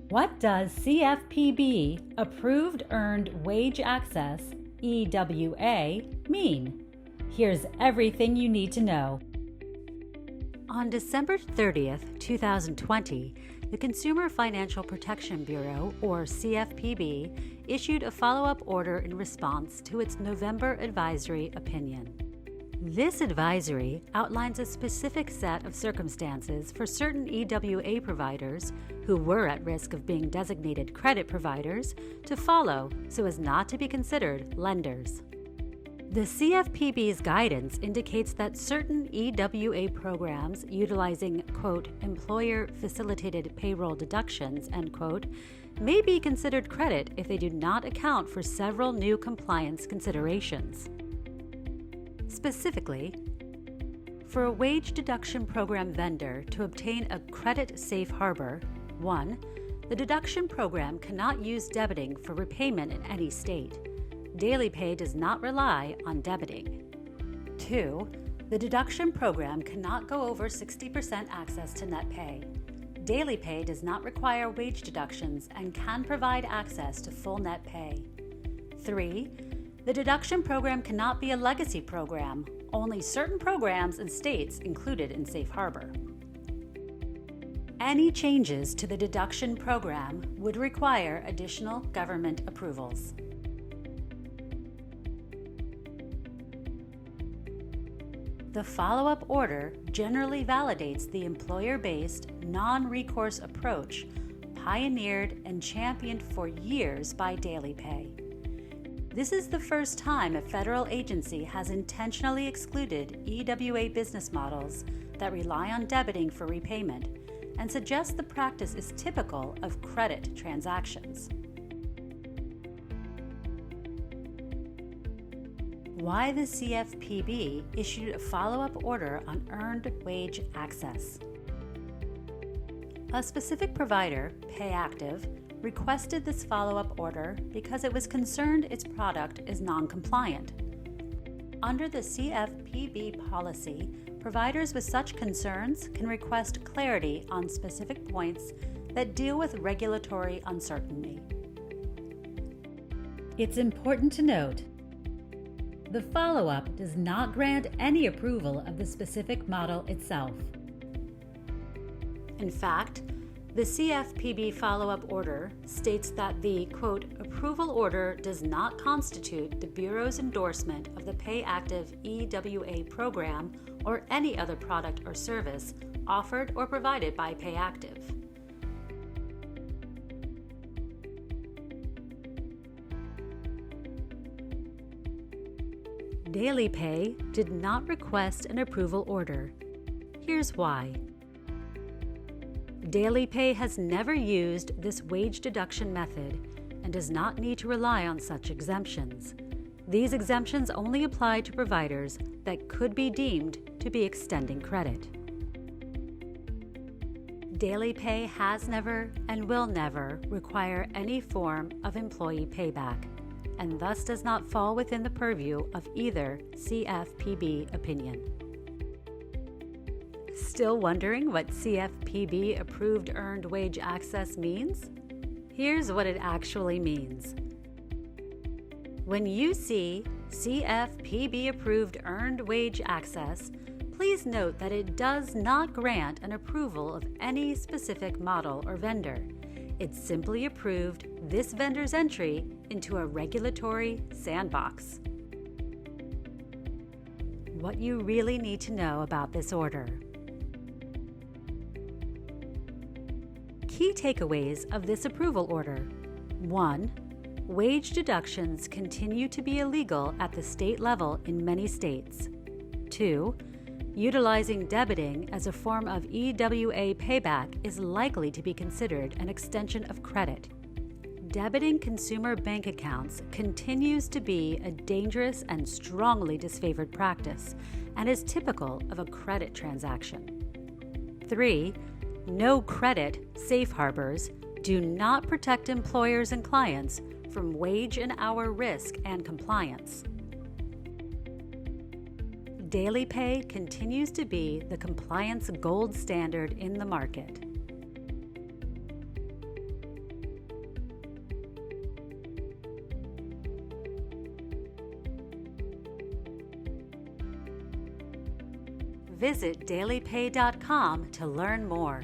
What does CFPB-Approved Earned Wage Access, EWA, mean? Here's everything you need to know. On December 30th, 2020, the Consumer Financial Protection Bureau, or CFPB, issued a follow-up order in response to its November advisory opinion. This advisory outlines a specific set of circumstances for certain EWA providers who were at risk of being designated credit providers to follow so as not to be considered lenders. The CFPB's guidance indicates that certain EWA programs utilizing, quote, employer-facilitated payroll deductions, end quote, may be considered credit if they do not account for several new compliance considerations. Specifically, for a wage deduction program vendor to obtain a credit safe harbor, 1. The deduction program cannot use debiting for repayment in any state. DailyPay does not rely on debiting. 2. The deduction program cannot go over 60% access to net pay. DailyPay does not require wage deductions and can provide access to full net pay. 3. The deduction program cannot be a legacy program, only certain programs and states included in Safe Harbor. Any changes to the deduction program would require additional government approvals. The follow-up order generally validates the employer-based, non-recourse approach pioneered and championed for years by DailyPay. This is the first time a federal agency has intentionally excluded EWA business models that rely on debiting for repayment and suggests the practice is typical of credit transactions. Why the CFPB issued a follow-up order on earned wage access. A specific provider, PayActive, requested this follow-up order because it was concerned its product is non-compliant. Under the CFPB policy, providers with such concerns can request clarity on specific points that deal with regulatory uncertainty. It's important to note, the follow-up does not grant any approval of the specific model itself. In fact, the CFPB follow-up order states that the, quote, approval order does not constitute the Bureau's endorsement of the PayActive EWA program or any other product or service offered or provided by PayActive. DailyPay did not request an approval order. Here's why. DailyPay has never used this wage deduction method and does not need to rely on such exemptions. These exemptions only apply to providers that could be deemed to be extending credit. DailyPay has never and will never require any form of employee payback, and thus does not fall within the purview of either CFPB opinion. Still wondering what CFPB-Approved Earned Wage Access means? Here's what it actually means. When you see CFPB-Approved Earned Wage Access, please note that it does not grant an approval of any specific model or vendor. It simply approved this vendor's entry into a regulatory sandbox. What you really need to know about this order. Key takeaways of this approval order. 1. Wage deductions continue to be illegal at the state level in many states. 2. Utilizing debiting as a form of EWA payback is likely to be considered an extension of credit. Debiting consumer bank accounts continues to be a dangerous and strongly disfavored practice and is typical of a credit transaction. 3. No credit safe harbors do not protect employers and clients from wage and hour risk and compliance. DailyPay continues to be the compliance gold standard in the market. Visit DailyPay.com to learn more.